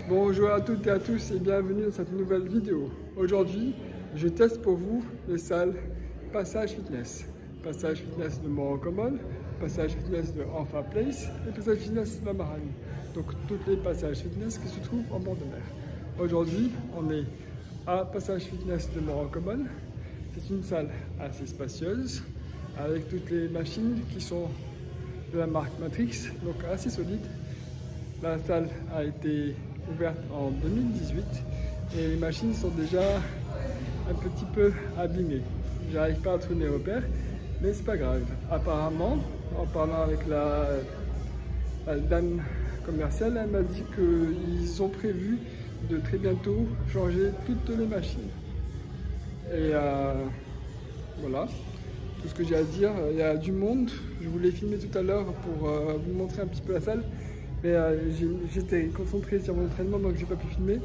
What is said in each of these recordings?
Bonjour à toutes et à tous et bienvenue dans cette nouvelle vidéo. Aujourd'hui, je teste pour vous les salles Passage Fitness. Passage Fitness de Morocco-Mall, Passage Fitness de Enfa Place et Passage Fitness de la Marane. Donc toutes les passages fitness qui se trouvent en bord de mer. Aujourd'hui, on est à Passage Fitness de Morocco-Mall. C'est une salle assez spacieuse avec toutes les machines qui sont de la marque Matrix, donc assez solide. La salle a été ouverte en 2018 et les machines sont déjà un petit peu abîmées. J'arrive pas à trouver mes repères, mais c'est pas grave. Apparemment, en parlant avec la dame commerciale, elle m'a dit qu'ils ont prévu de très bientôt changer toutes les machines. Et voilà, tout ce que j'ai à dire. Il y a du monde. Je voulais filmer tout à l'heure pour vous montrer un petit peu la salle, mais j'étais concentré sur mon entraînement, donc j'ai pas pu filmer.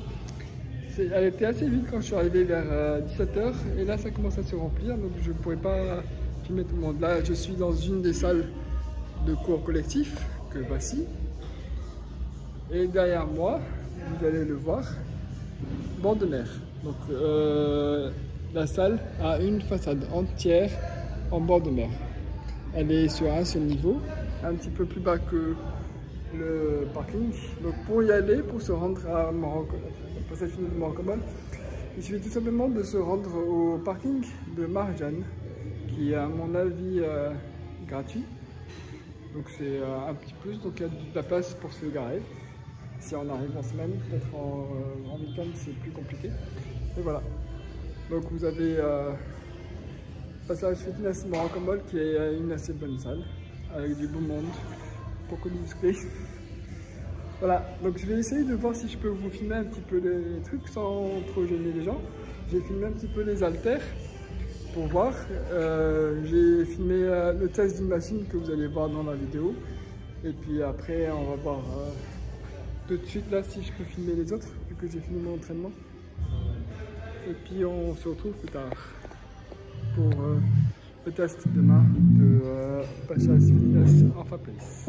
Elle était assez vide quand je suis arrivé vers 17 h et là ça commence à se remplir, donc je ne pourrais pas filmer tout le monde. Là je suis dans une des salles de cours collectif que voici, et derrière moi, vous allez le voir, bord de mer. Donc la salle a une façade entière en bord de mer. Elle est sur un seul niveau, un petit peu plus bas que le parking. Donc pour y aller, pour se rendre à Passage Fitness de Morocco-Mall, il suffit tout simplement de se rendre au parking de Marjan, qui est à mon avis gratuit. Donc c'est un petit plus, donc il y a de la place pour se garer. Si on arrive en semaine, peut-être en week-end c'est plus compliqué. Et voilà. Donc vous avez Passage Fitness Morocco-Mall qui est une assez bonne salle, avec du beau monde, beaucoup de musclés. Voilà, donc je vais essayer de voir si je peux vous filmer un petit peu les trucs sans trop gêner les gens. J'ai filmé un petit peu les haltères pour voir. J'ai filmé le test d'une machine que vous allez voir dans la vidéo. Et puis après, on va voir tout de suite là si je peux filmer les autres, vu que j'ai filmé mon entraînement. Et puis on se retrouve plus tard pour le test demain de Passage Fitness Enfa Place.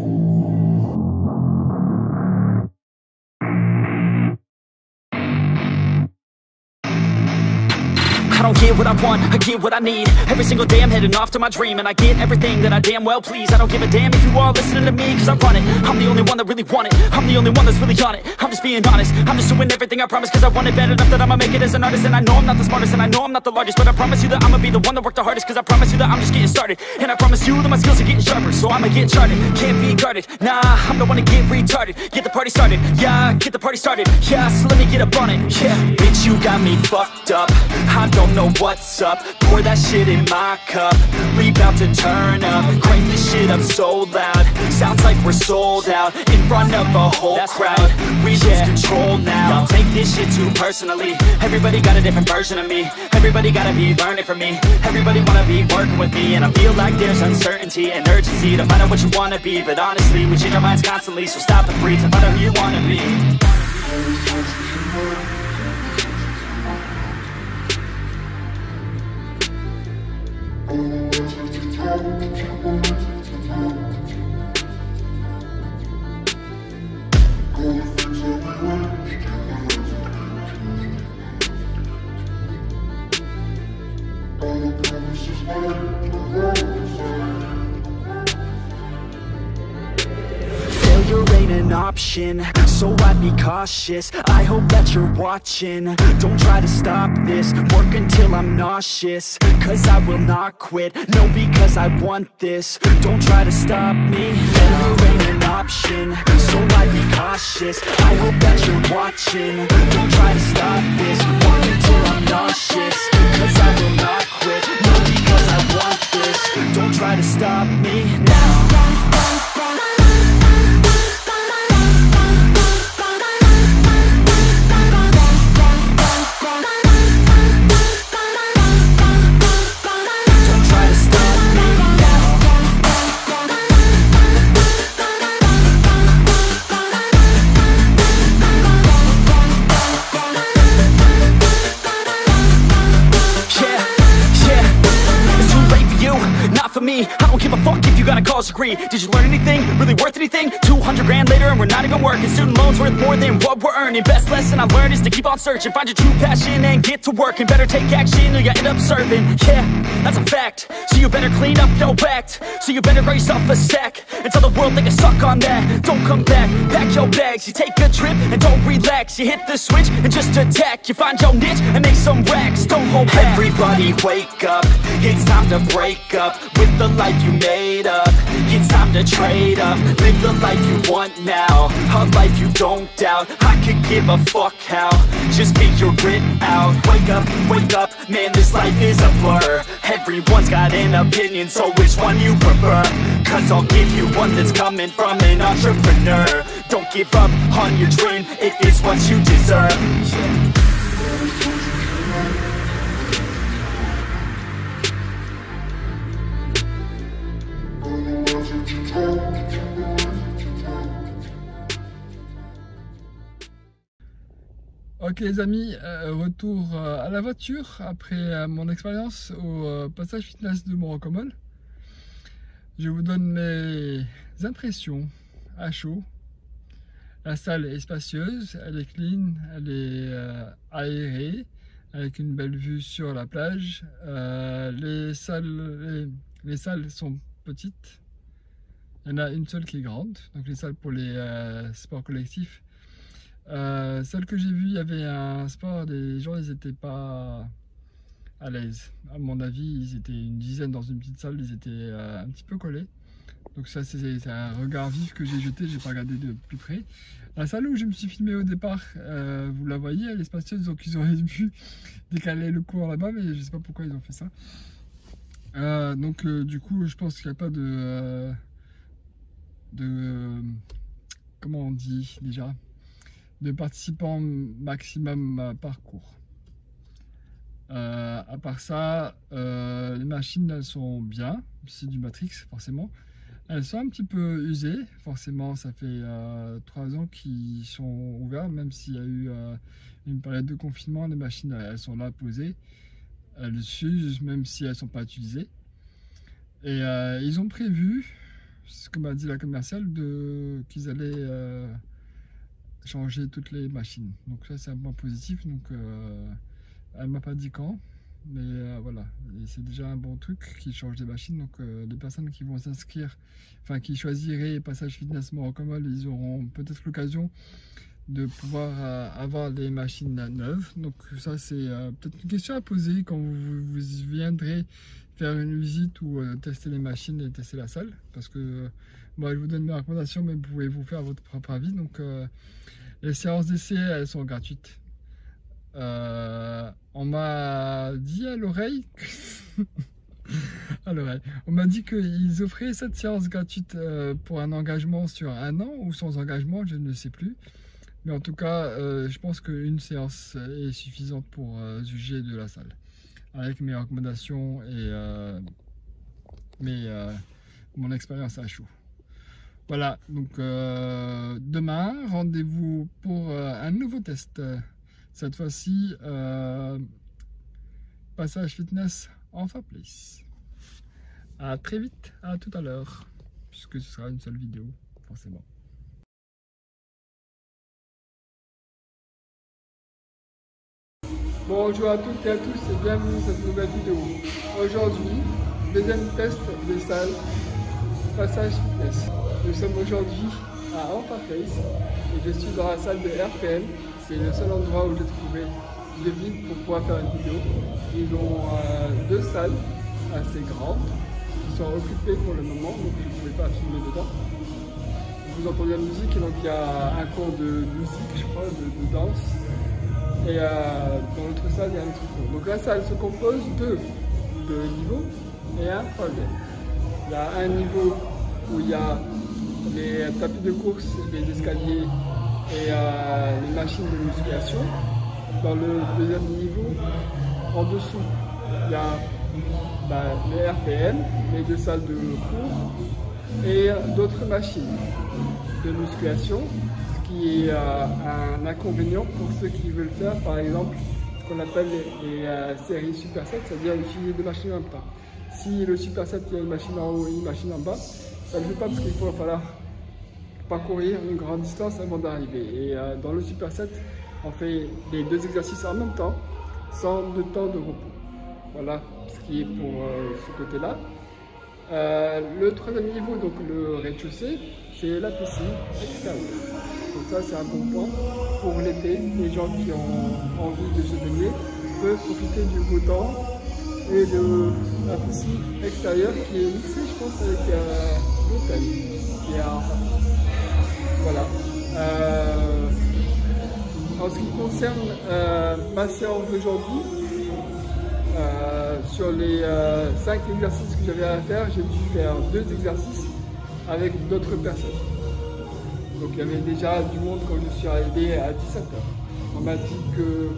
I don't get what I want, I get what I need. Every single day I'm heading off to my dream, and I get everything that I damn well please. I don't give a damn if you all listening to me, cause I run it. I'm the only one that really want it, I'm the only one that's really on it. I'm just being honest, I'm just doing everything I promise, cause I want it bad enough that I'ma make it as an artist. And I know I'm not the smartest, and I know I'm not the largest, but I promise you that I'ma be the one that worked the hardest. Cause I promise you that I'm just getting started, and I promise you that my skills are getting sharper. So I'ma get charted, can't be guarded. Nah, I'm the one to get retarded. Get the party started, yeah, get the party started. Yeah, so let me get up on it, yeah. Bitch, you got me fucked up, I don't know what's up. Pour that shit in my cup, we bout to turn up. Crank this shit up so loud, sounds like we're sold out. In front of a whole crowd, we lose control now. Y'all take this shit too personally, everybody got a different version of me. Everybody gotta be learning from me, everybody wanna be working with me. And I feel like there's uncertainty and urgency to find out what you wanna be. But honestly, we change our minds constantly, so stop and breathe and find out who you wanna be. Failure ain't an option, so I'd be cautious. I hope that you're watching, don't try to stop this. Work until I'm nauseous, cause I will not quit. No, because I want this, don't try to stop me. Failure ain't an option, so I'd be cautious. I hope that you're watching, don't try to stop this. Work until I'm nauseous, cause I will not quit. No, because I want this, don't try to stop me now. degree. Did you learn anything? Really worth anything? 200 grand later and we're not even working. Student loans worth more than what we're earning. Best lesson I learned is to keep on searching. Find your true passion and get to work. And better take action or you end up serving. Yeah, that's a fact. So you better clean up your act. So you better grab yourself a sack and tell the world they can suck on that. Don't come back, pack your bags. You take a trip and don't relax. You hit the switch and just attack. You find your niche and make some racks. Don't hold back. Everybody wake up, it's time to break up with the life you made up. It's time to trade up, live the life you want now, a life you don't doubt. I could give a fuck how, just figure it out. Wake up, man, this life is a blur. Everyone's got an opinion, so which one you prefer? Cause I'll give you one that's coming from an entrepreneur. Don't give up on your dream if it's what you deserve. Ok les amis, retour à la voiture après mon expérience au passage fitness de Morocco-Mall. Je vous donne mes impressions à chaud. La salle est spacieuse, elle est clean, elle est aérée, avec une belle vue sur la plage. Les salles sont petites. Il y en a une seule qui est grande, donc les salles pour les sports collectifs. Celle que j'ai vue, il y avait un sport, les gens ils n'étaient pas à l'aise. À mon avis, ils étaient une dizaine dans une petite salle, ils étaient un petit peu collés. Donc ça c'est un regard vif que j'ai jeté, j'ai pas regardé de plus près. La salle où je me suis filmé au départ, vous la voyez, elle est spacieuse, donc ils auraient dû décaler le cours là-bas, mais je sais pas pourquoi ils ont fait ça. Du coup, je pense qu'il n'y a pas de comment on dit déjà, de participants maximum par cours. À part ça, les machines elles sont bien, c'est du Matrix forcément. Elles sont un petit peu usées, forcément ça fait 3 ans qu'ils sont ouverts, même s'il y a eu une période de confinement, les machines elles sont là posées, elles s'usent même si elles ne sont pas utilisées. Et ils ont prévu, ce que m'a dit la commerciale, qu'ils allaient changer toutes les machines. Donc ça c'est un point positif, donc elle m'a pas dit quand. Mais voilà, c'est déjà un bon truc qui change des machines. Donc les personnes qui vont s'inscrire, enfin qui choisiraient Passage Fitness Morocco-Mall, ils auront peut-être l'occasion de pouvoir avoir des machines neuves. Donc ça c'est peut-être une question à poser quand vous viendrez faire une visite ou tester les machines et tester la salle. Parce que moi je vous donne mes recommandations, mais vous pouvez vous faire votre propre avis. Donc les séances d'essai elles sont gratuites. On m'a dit à l'oreille on m'a dit qu'ils offraient cette séance gratuite pour un engagement sur 1 an ou sans engagement, je ne sais plus, mais en tout cas je pense qu'une séance est suffisante pour juger de la salle avec mes recommandations et mon expérience à chaud. Voilà, donc demain rendez-vous pour un nouveau test. Cette fois-ci, Passage Fitness Enfa Place. À très vite, à tout à l'heure, puisque ce sera une seule vidéo, forcément. Bonjour à toutes et à tous et bienvenue dans cette nouvelle vidéo. Aujourd'hui, deuxième test des salles Passage Fitness. Nous sommes aujourd'hui à Enfa Place et je suis dans la salle de RPM. C'est le seul endroit où j'ai trouvé de vide pour pouvoir faire une vidéo. Ils ont 2 salles assez grandes qui sont occupées pour le moment, donc je ne pouvais pas filmer dedans. Vous entendez la musique et donc il y a un cours de musique, je crois, de danse. Et dans l'autre salle, il y a un autre cours. Donc la salle se compose de 2 niveaux et un troisième. Il y a un niveau où il y a les tapis de course, les escaliers et les machines de musculation. Dans le deuxième niveau, en dessous, il y a les RPM, les 2 salles de cours et d'autres machines de musculation, ce qui est un inconvénient pour ceux qui veulent faire par exemple ce qu'on appelle les séries superset, c'est-à-dire utiliser 2 machines en même temps. Si le superset il y a une machine en haut et une machine en bas, ça ne le fait pas parce qu'il faut falloir parcourir une grande distance avant d'arriver. Et dans le superset, on fait les deux exercices en même temps, sans de temps de repos. Voilà ce qui est pour ce côté-là. Le troisième niveau, donc le rez-de-chaussée, c'est la piscine extérieure. Donc ça, c'est un bon point pour l'été. Les gens qui ont envie de se baigner peuvent profiter du beau temps et de la piscine extérieure qui est mixée, je pense, avec l'hôtel qui est à voilà. En ce qui concerne ma séance d'aujourd'hui, sur les 5 exercices que j'avais à faire, j'ai dû faire 2 exercices avec d'autres personnes. Donc il y avait déjà du monde quand je suis arrivé à 17h. On m'a dit que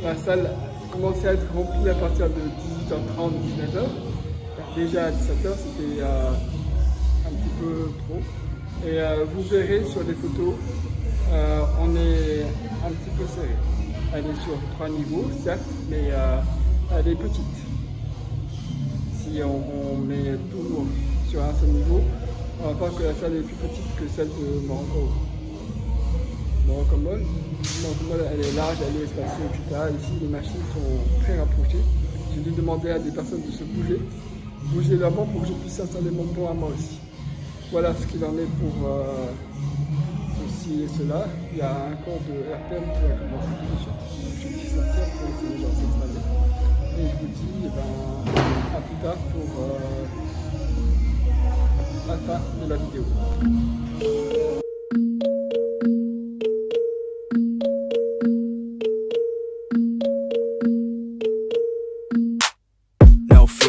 la salle commençait à être remplie à partir de 18h30, 19h. Déjà à 17h, c'était un petit peu trop. Et vous verrez sur les photos, on est un petit peu serré. Elle est sur 3 niveaux, certes, mais elle est petite. Si on met tout sur un seul niveau, on va voir que la salle est plus petite que celle de Morocco. Morocco Mall, elle est large, elle est espacée, etc. Ici, les machines sont très rapprochées. J'ai dû demander à des personnes de se bouger leurs bancs pour que je puisse installer mon banc à moi aussi. Voilà ce qu'il en est pour ceci et cela. Il y a un cours de RPM qui va commencer tout de suite. Je vais sortir pour essayer dans cette année. Et je vous dis à plus tard pour la fin de la vidéo.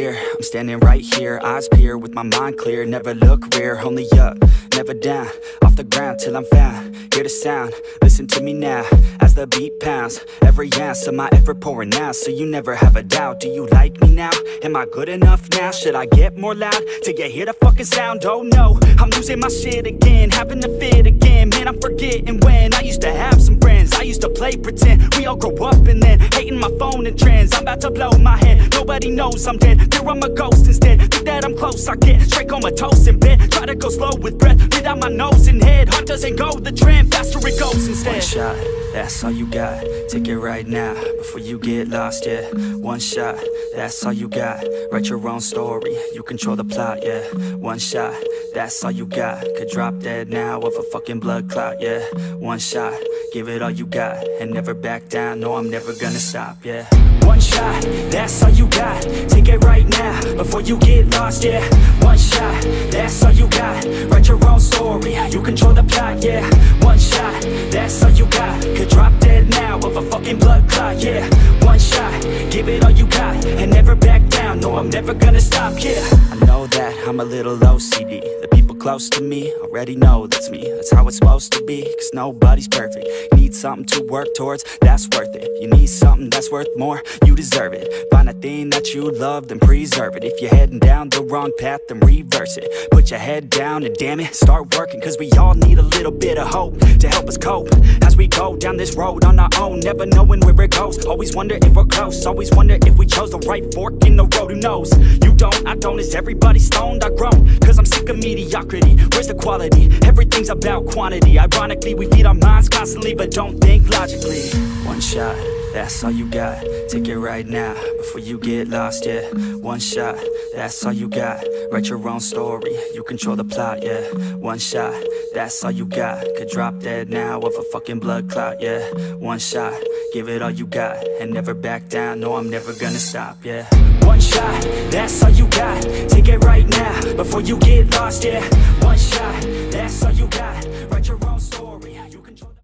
I'm standing right here, eyes peer with my mind clear. Never look rear, only up, never down. Off the ground till I'm found. Hear the sound, listen to me now. As the beat pounds, every ounce of my effort pouring out. So you never have a doubt, do you like me now? Am I good enough now? Should I get more loud to get hear the fucking sound? Oh no, I'm losing my shit again, having to fit again. Man, I'm forgetting when I used to have some friends. I used to play pretend, we all grow up and then hating my phone and trends. I'm about to blow my head, nobody knows I'm dead. There I'm a ghost instead, think that I'm close, I get straight comatose in bed. Try to go slow with breath, breathe out my nose and head. Heart doesn't go the trend, faster it goes instead. One shot, that's all you got, take it right now, before you get lost, yeah. One shot, that's all you got, write your own story, you control the plot, yeah. One shot, that's all you got, could drop dead now of a fucking blood clot, yeah. One shot, give it all you got, and never back down, no I'm never gonna stop, yeah. One shot, that's all you got, take it right now, before you get lost, yeah. One shot, that's all you got, write your own story, you control the plot, yeah. One shot, that's all you got, could drop dead now of a fucking blood clot, yeah. One shot, give it all you got, and never back down, no I'm never gonna stop, yeah. I know that I'm a little OCD, the people close to me already know that's me. That's how it's supposed to be, cause nobody's perfect. You need something to work towards, that's worth it. You need something that's worth more, you deserve it. Find a thing that you love, then preserve it. If you're heading down the wrong path, then reverse it. Put your head down and damn it, start working, cause we all need a little bit of hope to help us cope as we go down this road on our own, never knowing where it goes. Always wonder if we're close, always wonder if we chose the right fork in the road. Who knows? You don't, I don't, is everybody stoned? I've grown, cause I'm sick of mediocrity. Where's the quality? Everything's about quantity. Ironically, we feed our minds constantly, but don't think logically. One shot, that's all you got, take it right now, before you get lost, yeah. One shot, that's all you got, write your own story, you control the plot, yeah. One shot, that's all you got, could drop dead now of a fucking blood clot, yeah. One shot, give it all you got, and never back down, no I'm never gonna stop, yeah. One shot, that's all you got, take it right now, before you get lost, yeah. One shot, that's all you got, write your own story, you control the...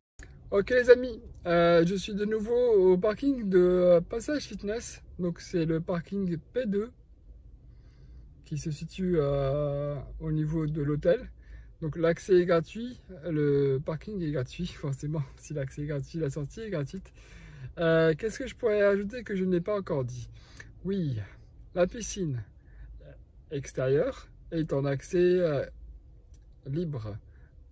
Ok les amis, je suis de nouveau au parking de Passage Fitness, donc c'est le parking P2 qui se situe au niveau de l'hôtel. Donc l'accès est gratuit, le parking est gratuit forcément, si l'accès est gratuit, la sortie est gratuite. Qu'est-ce que je pourrais ajouter que je n'ai pas encore dit? Oui, la piscine extérieure est en accès libre,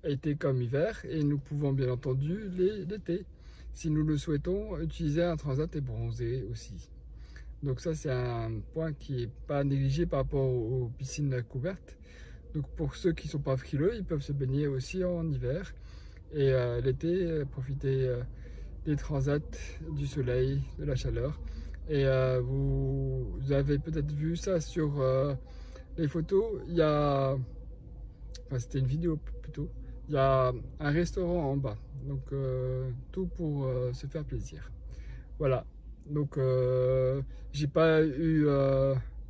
été comme hiver, et nous pouvons bien entendu l'été, si nous le souhaitons, utiliser un transat et bronzer aussi. Donc ça c'est un point qui n'est pas négligé par rapport aux piscines couvertes. Donc pour ceux qui ne sont pas frileux, ils peuvent se baigner aussi en hiver. Et l'été, profiter des transats, du soleil, de la chaleur. Et vous avez peut-être vu ça sur les photos. Il y a, enfin c'était une vidéo plutôt, il y a un restaurant en bas. Donc tout pour se faire plaisir. Voilà, donc j'ai pas eu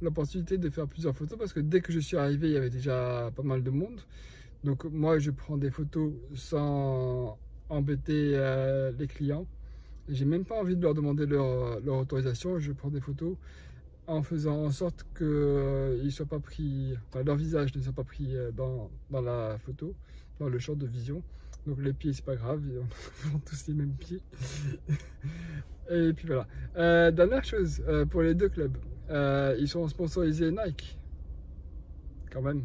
l'opportunité de faire plusieurs photos parce que dès que je suis arrivé, il y avait déjà pas mal de monde. Donc moi, je prends des photos sans embêter les clients. J'ai même pas envie de leur demander leur autorisation. Je prends des photos en faisant en sorte que ils soient pas pris, enfin, leur visage ne soit pas pris dans la photo, dans le champ de vision. Donc les pieds, c'est pas grave, ils ont tous les mêmes pieds. Et puis voilà. Dernière chose, pour les deux clubs, ils sont sponsorisés Nike. Quand même.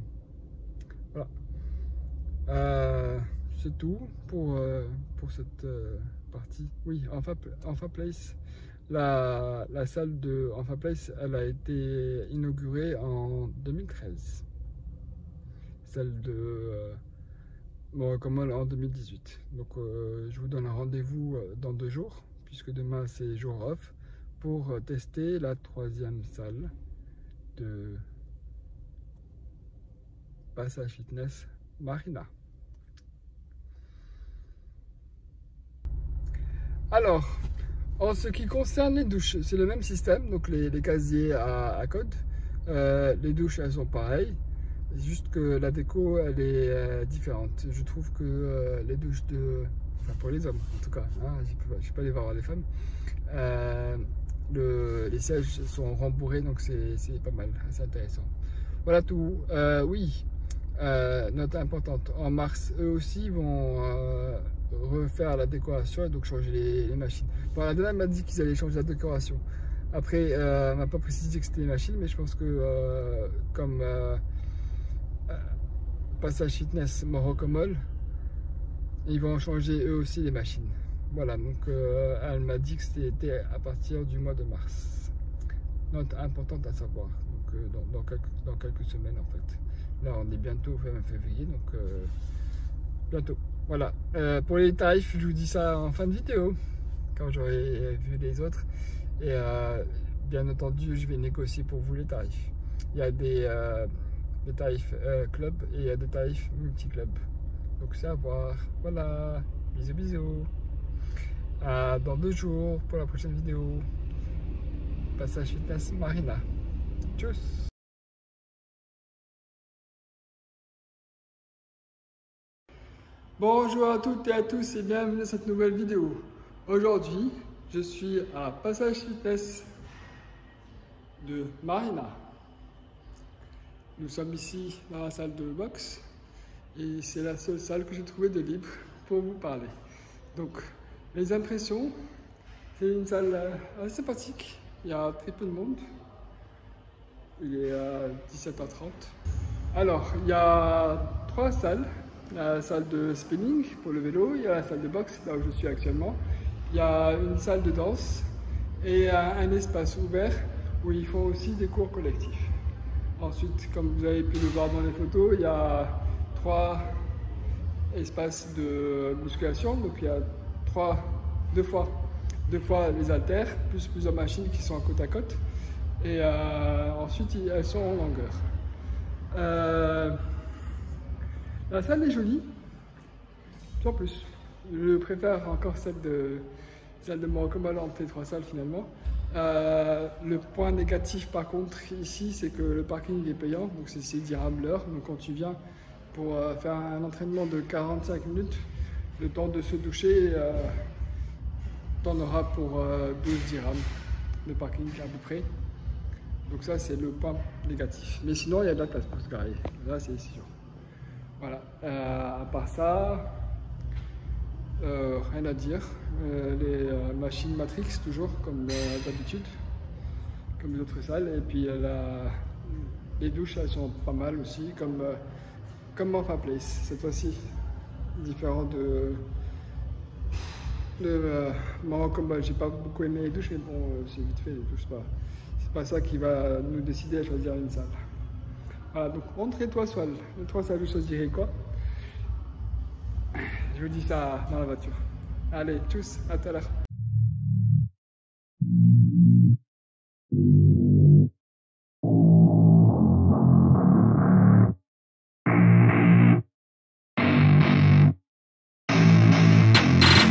Voilà. C'est tout pour cette partie. Oui, Enfa Place. La salle de Enfa Place, elle a été inaugurée en 2013. Celle de Morocomol en 2018. Donc je vous donne un rendez-vous dans 2 jours, puisque demain c'est jour off, pour tester la 3e salle de Passage Fitness Marina. Alors, en ce qui concerne les douches, c'est le même système, donc les casiers à code. Les douches, elles sont pareilles, c'est juste que la déco, elle est différente. Je trouve que les douches enfin pour les hommes en tout cas, hein, je peux aller voir les femmes, les sièges sont rembourrés, donc c'est pas mal, c'est intéressant. Voilà tout. Oui, note importante, en mars, eux aussi vont refaire la décoration et donc changer les machines. Bon, la dernière m'a dit qu'ils allaient changer la décoration. Après, elle m'a pas précisé que c'était les machines, mais je pense que comme Passage Fitness Morocomol, ils vont changer eux aussi les machines. Voilà, donc elle m'a dit que c'était à partir du mois de mars. Note importante à savoir, donc dans quelques semaines en fait. Là on est bientôt au 20 février, donc bientôt. Voilà, pour les tarifs, je vous dis ça en fin de vidéo, quand j'aurai vu les autres. Et bien entendu, je vais négocier pour vous les tarifs. Il y a des tarifs club et il y a des tarifs multi-club. Donc c'est à voir. Voilà, bisous bisous. Dans 2 jours pour la prochaine vidéo. Passage Fitness Marina. Tchuss. Bonjour à toutes et à tous et bienvenue dans cette nouvelle vidéo. Aujourd'hui, je suis à Passage Fitness de Marina. Nous sommes ici dans la salle de boxe et c'est la seule salle que j'ai trouvée de libre pour vous parler. Donc, les impressions, c'est une salle assez sympathique. Il y a très peu de monde. Il est à 17h30. Alors, il y a 3 salles. La salle de spinning pour le vélo, il y a la salle de boxe là où je suis actuellement, il y a une salle de danse et un espace ouvert où ils font aussi des cours collectifs. Ensuite, comme vous avez pu le voir dans les photos, il y a 3 espaces de musculation, donc il y a 2 fois les haltères, plus plusieurs machines qui sont côte à côte, et ensuite elles sont en longueur. La salle est jolie, sans plus. Je préfère encore celle de Morocomol entre les 3 salles finalement. Le point négatif par contre ici, c'est que le parking est payant, donc c'est 6 dirhams l'heure. Donc quand tu viens pour faire un entraînement de 45 minutes, le temps de se doucher, tu en auras pour 12 dirhams le parking à peu près. Donc ça c'est le point négatif. Mais sinon il y a de la place pour se garer, là c'est sûr. Voilà, à part ça, rien à dire. Les machines Matrix toujours comme d'habitude, comme les autres salles. Et puis les douches elles sont pas mal aussi, comme Enfa Place. Cette fois-ci, différent de Morocomol. J'ai pas beaucoup aimé les douches, mais bon, c'est vite fait les douches. C'est pas ça qui va nous décider à choisir une salle. Voilà, donc entre les trois salles, vous choisirez quoi? Je vous dis ça dans la voiture. Allez, tchuss, à tout à l'heure.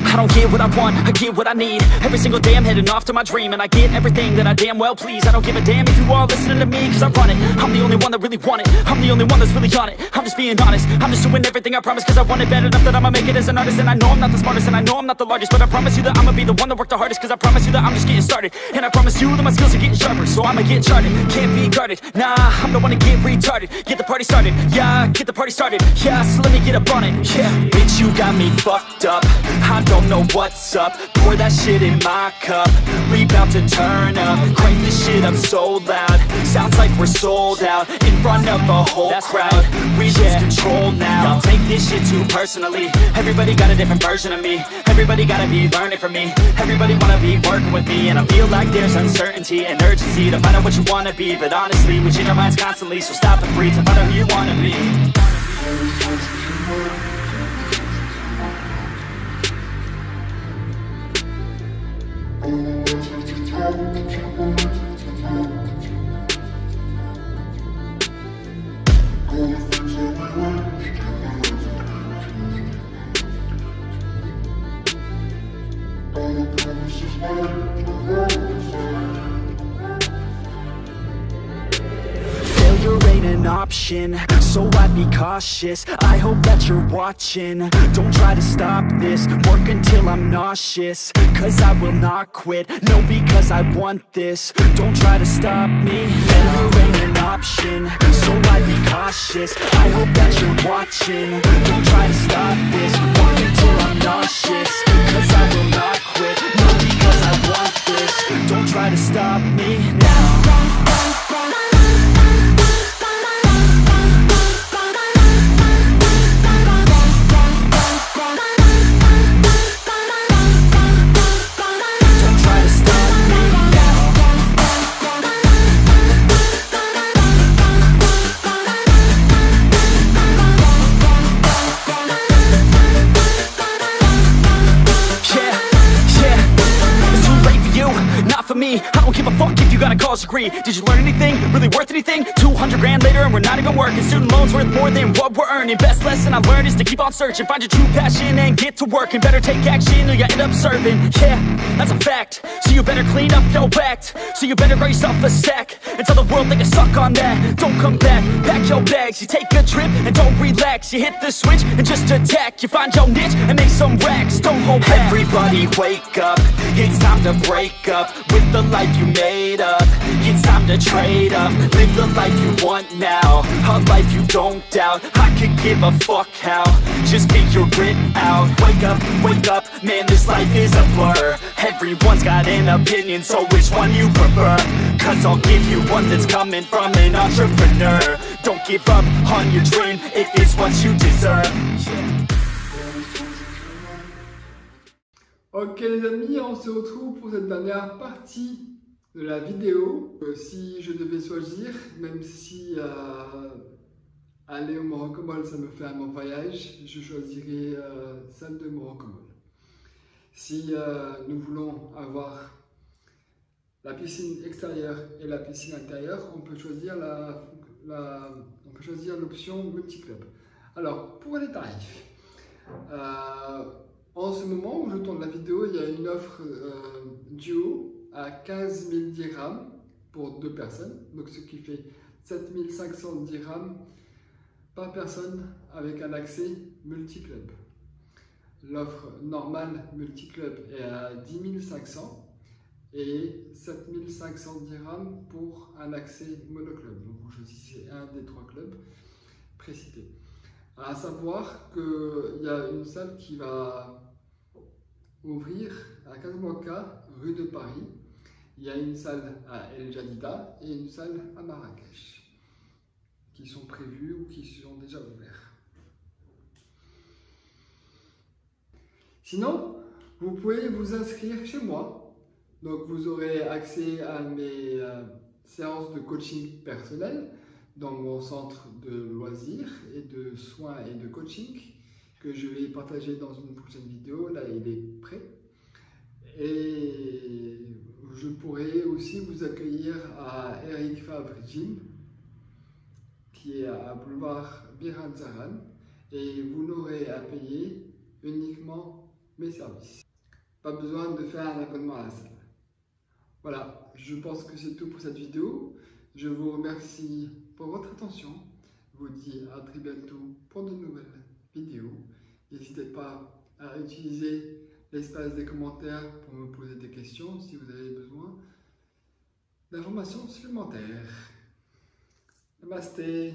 I don't get what I want, I get what I need. Every single day I'm heading off to my dream, and I get everything that I damn well please. I don't give a damn if you all listening to me, cause I run it. I'm the only one that really want it, I'm the only one that's really on it. I'm just being honest, I'm just doing everything I promise, cause I want it bad enough that I'ma make it as an artist. And I know I'm not the smartest, and I know I'm not the largest, but I promise you that I'ma be the one that worked the hardest. Cause I promise you that I'm just getting started, and I promise you that my skills are getting sharper. So I'ma get charted, can't be guarded. Nah, I'm the one to get retarded. Get the party started, yeah, get the party started. Yeah, so let me get up on it, yeah. Bitch, you got me fucked up, I don't know what's up. Pour that shit in my cup, we bout to turn up. Crank this shit up so loud, sounds like we're sold out. In front of a whole crowd, we lose control now. Y'all take this shit too personally, everybody got a different version of me. Everybody gotta be learning from me, everybody wanna be working with me. And I feel like there's uncertainty and urgency to find out what you wanna be. But honestly, we change our minds constantly, so stop and breathe to find out who you wanna be. Failure ain't an option, so I'd be cautious. I hope that you're watching, don't try to stop this. Work until I'm nauseous, cause I will not quit. No, because I want this, don't try to stop me. Failure ain't an option, so I'd be cautious. I hope that you're watching, don't try to stop this. Work until I'm nauseous, cause I will not quit. No, because I want this, don't try to stop me now. Me, I don't give a fuck if you got a college degree. Did you learn anything? Really worth anything? 200 grand later and we're not even working. Student loans worth more than what we're earning. Best lesson I learned is to keep on searching. Find your true passion and get to work. And better take action or you end up serving. Yeah, that's a fact. So you better clean up your act. So you better grab yourself a sack and tell the world they can suck on that. Don't come back, pack your bags. You take a trip and don't relax. You hit the switch and just attack. You find your niche and make some racks. Don't hold back. Everybody wake up, it's time to break up with the life you made up. It's time to trade up, live the life you want now, a life you don't doubt. I could give a fuck how, just get your grit out. Wake up, man, this life is a blur. Everyone's got an opinion, so which one you prefer? Cause I'll give you one that's coming from an entrepreneur. Don't give up on your dream if it's what you deserve. Ok les amis, on se retrouve pour cette dernière partie de la vidéo. Si je devais choisir, même si aller au Morocco-Mall ça me fait un bon voyage, je choisirais celle de Morocco-Mall. Si nous voulons avoir la piscine extérieure et la piscine intérieure, on peut choisir l'option multi-club. Alors pour les tarifs, en ce moment où je tourne la vidéo, il y a une offre duo à 15 000 dirhams pour 2 personnes, donc ce qui fait 7 500 dirhams par personne avec un accès multi-club. L'offre normale multi-club est à 10 500 et 7 500 dirhams pour un accès monoclub. Donc vous choisissez un des 3 clubs précités. À savoir qu'il y a une salle qui va ouvrir à Casablanca, rue de Paris. Il y a une salle à El Jadida et une salle à Marrakech qui sont prévues ou qui sont déjà ouvertes. Sinon, vous pouvez vous inscrire chez moi. Donc vous aurez accès à mes séances de coaching personnel. dans mon centre de loisirs et de soins et de coaching que je vais partager dans une prochaine vidéo. Là, il est prêt. Et je pourrai aussi vous accueillir à Eric Fabre Gym, qui est à Boulevard Biran-Zaran, et vous n'aurez à payer uniquement mes services. Pas besoin de faire un abonnement à la salle. Voilà, je pense que c'est tout pour cette vidéo. Je vous remercie pour votre attention. Je vous dis à très bientôt pour de nouvelles vidéos. N'hésitez pas à utiliser l'espace des commentaires pour me poser des questions si vous avez besoin d'informations supplémentaires. Namasté.